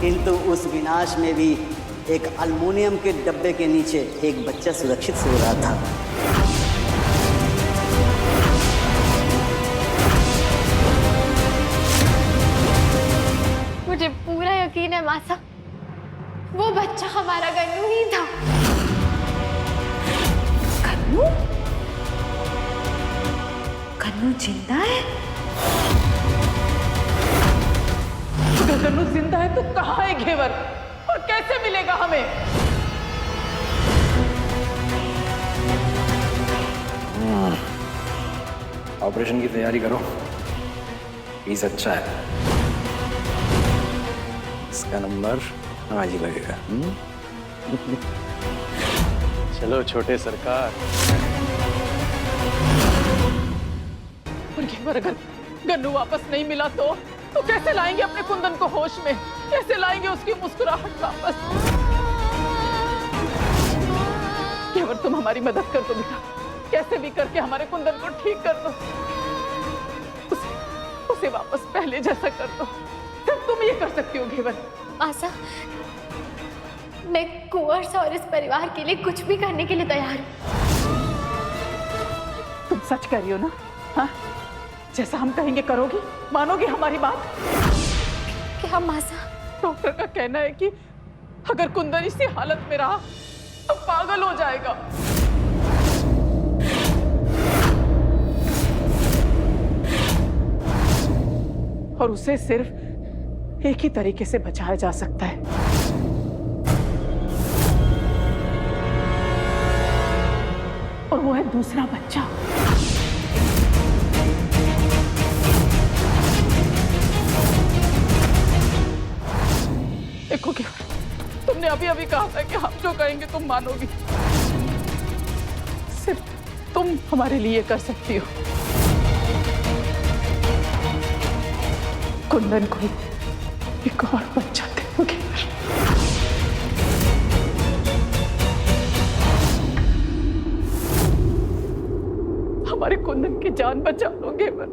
किंतु उस विनाश में भी एक अल्मुनियम के डब्बे के नीचे एक बच्चा सुरक्षित सो रहा था। मुझे पूरा यकीन है मासा, वो बच्चा हमारा गन्नू ही था। गन्नू? गन्नू जिंदा है? अगर गन्नू जिंदा है तो कहाँ है घेवर और कैसे मिलेगा हमें? ऑपरेशन की तैयारी करो, पीस अच्छा है, इसका नंबर आज ही लगेगा। चलो छोटे सरकार। और घेवर अगर गन्नू वापस नहीं मिला तो कैसे लाएंगे अपने कुंदन को होश में? कैसे लाएंगे उसकी मुस्कुराहट वापस? घेवर तुम हमारी मदद कर दो बेटा, कैसे भी करके हमारे कुंदन को ठीक कर दो, उसे वापस पहले जैसा कर दो। सिर्फ तुम ये कर सकती हो घेवर। मासा, मैं कुंवर और इस परिवार के लिए कुछ भी करने के लिए तैयार हूँ। तुम सच कह रही हो ना? हाँ, जैसा हम कहेंगे करोगी? मानोगी हमारी बात? क्या मासा? डॉक्टर का कहना है कि अगर कुंदन इसी हालत में रहा तो पागल हो जाएगा। और उसे सिर्फ एक ही तरीके से बचाया जा सकता है, और वो है दूसरा बच्चा। देखो क्या, तुमने अभी अभी कहा था कि हम जो कहेंगे तुम मानोगी। सिर्फ तुम हमारे लिए कर सकती हो। कुंदन को एक और बच्चा दोगे। हमारे कुंदन की जान बचा लोगे। पर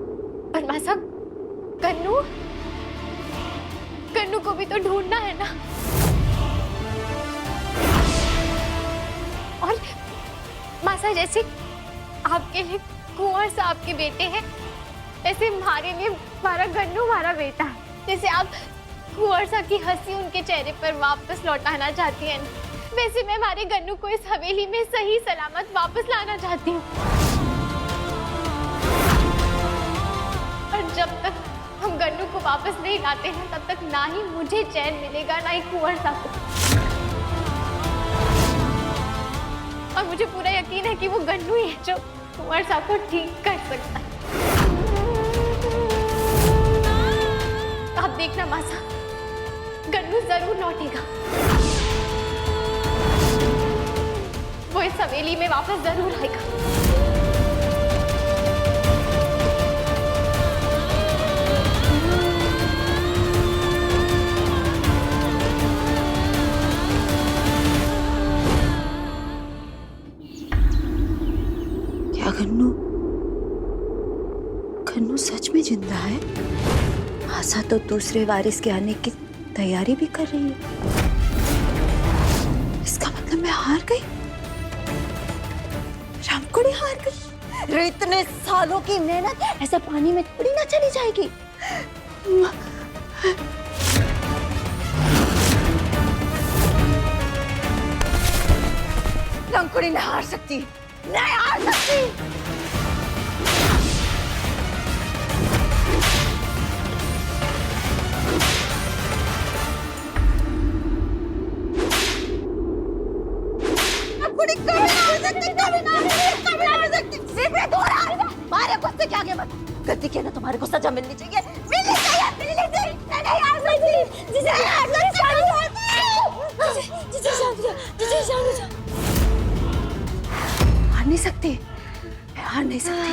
मासा, गन्नू को भी तो ढूंढना है ना। और मासा, जैसे आपके लिए कुंवर साहब के बेटे हैं, ऐसे हमारे लिए हमारा गन्नू हमारा बेटा है। जैसे आप कुंवर साहब की हंसी उनके चेहरे पर वापस लौटाना चाहती हैं, वैसे मैं हमारे गन्नू को इस हवेली में सही सलामत वापस लाना चाहती हूँ। और जब तक हम गन्नू को वापस नहीं लाते हैं, तब तक ना ही मुझे चैन मिलेगा, ना ही कुंवर साहब को। और मुझे पूरा यकीन है कि वो गन्नू ही है जो कुंवर साहब को ठीक कर सकता है। आप देखना मासा, गन्नू जरूर लौटेगा। वो इस हवेली में वापस जरूर आएगा। क्या गन्नू सच में जिंदा है? आशा तो दूसरे वारिस के आने की तैयारी भी कर रही है। इसका मतलब मैं हार गई, रामकुड़ी हार गई। अरे इतने सालों की मेहनत ऐसे पानी में थोड़ी ना चली जाएगी। रामकुड़ी नहीं हार सकती, नहीं हार सकती। गलती किया ना, तुम्हारे को सजा मिलनी चाहिए, मिलनी चाहिए, मिलनी चाहिए। नहीं हार सकती, जिसे हार नहीं सकती, हार नहीं सकती।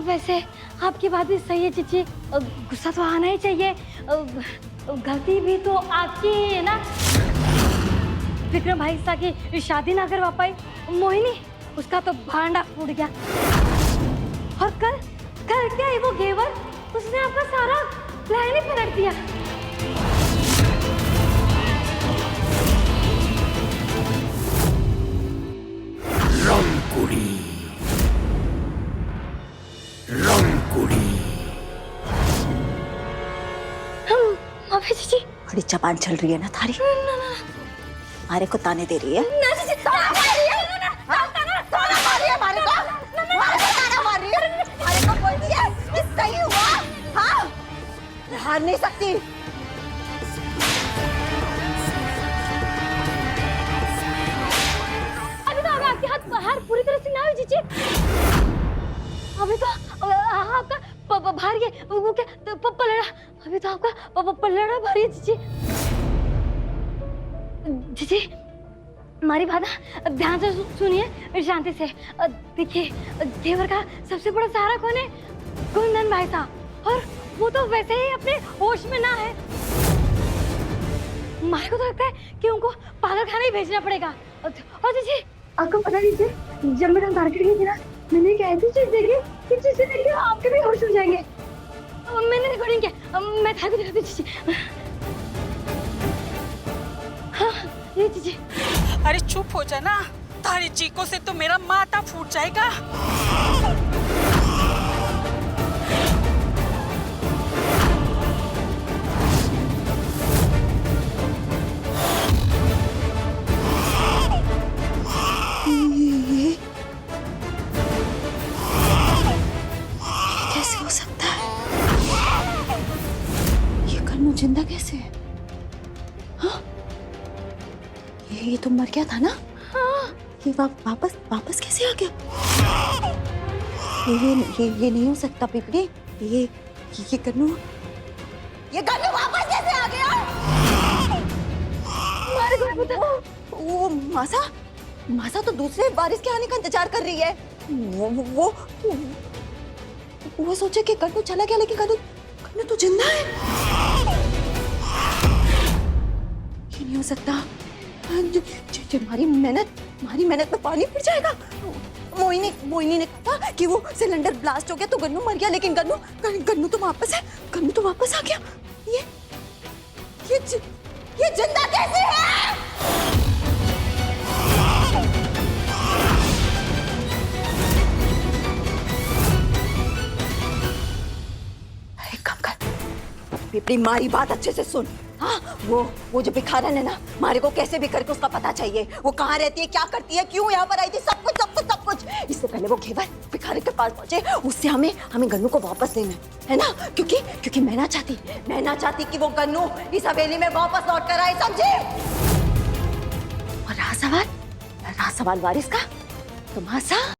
वैसे आपकी बात भी सही है चिची, गुस्सा तो आना ही चाहिए। गलती भी तो आपकी है ना। विक्रम भाई सा की शादी ना करवा पाई मोहिनी, उसका तो भांडा फूट गया। और कल क्या है वो घेवर, उसने आपका सारा प्लान ही पलट दिया। जीजी बड़ी जबान चल रही है ना थारी। हमारे को ताने दे रही है। ना जीजी ताना मार रही है। ताना मार रही है हमारे को। हमारे को ताना मार रही है। हमारे को बोलती है ये सही हुआ। हाँ मैं हार नहीं सकती। अभी तो आपके हाथ बाहर पूरी तरह से ना हुई जीजी। अभी तो आपका भारी है वो क्या पलड़ा। अभी तो आपका पलड़ा भारी है जीजी। जीजी हमारी बात ना ध्यान से सुनिए शांति से। देखिए देवर का सबसे बड़ा सहारा कौन है? कुंदन भाई साहब। और वो तो वैसे ही अपने होश में ना है। मारे को तो लगता है कि उनको पागलखाने ही भेजना पड़ेगा। और जीजी आपको पता दीजिए जब मैं मार्केट गई थी ना मैंने एक ऐसी चीज देखी कि जिसे देख के आपके भी होश हो जाएंगे। मैंने रिकॉर्डिंग किया मैं था को दिखाती जीजी। हाँ ये जीजी। अरे चुप हो जा ना, तारी चीखों से तो मेरा माथा फूट जाएगा। कैसे हो सकता है? ये कन्नू जिंदा कैसे है? हाँ ये तो मर गया था ना? हाँ ये वापस कैसे आ गया? ये नहीं हो सकता पिपड़ी। ये कन्नू वापस कैसे आ गया? मारे को पता। वो मासा तो दूसरे बारिश के आने का इंतजार कर रही है। वो सोचे कि कन्नू चला गया लेकिन कन्नू तो जिंदा है। ये नहीं हो सकता। हमारी मेहनत में पानी फिर जाएगा। मोहिनी ने कहा कि वो सिलेंडर ब्लास्ट हो गया तो गन्नू मर गया लेकिन गन्नू तो वापस है। गन्नू तो वापस आ गया। ये जिंदा कैसे है? एक काम कर पिपड़ी मारी बात अच्छे से सुन। हाँ वो जो भिखारन है ना मारे को कैसे भी करके उसका पता चाहिए। वो कहाँ रहती है क्या करती है क्यों यहाँ पर आई थी सब कुछ। इससे पहले वो घेवर भिखारी के पास पहुंचे उससे हमें गन्नू को वापस लेना है ना। क्योंकि मैं ना चाहती कि वो गन्नू इस हवेली में वापस लौट कर आए समझे। और रहा सवाल वारिस का तो मासा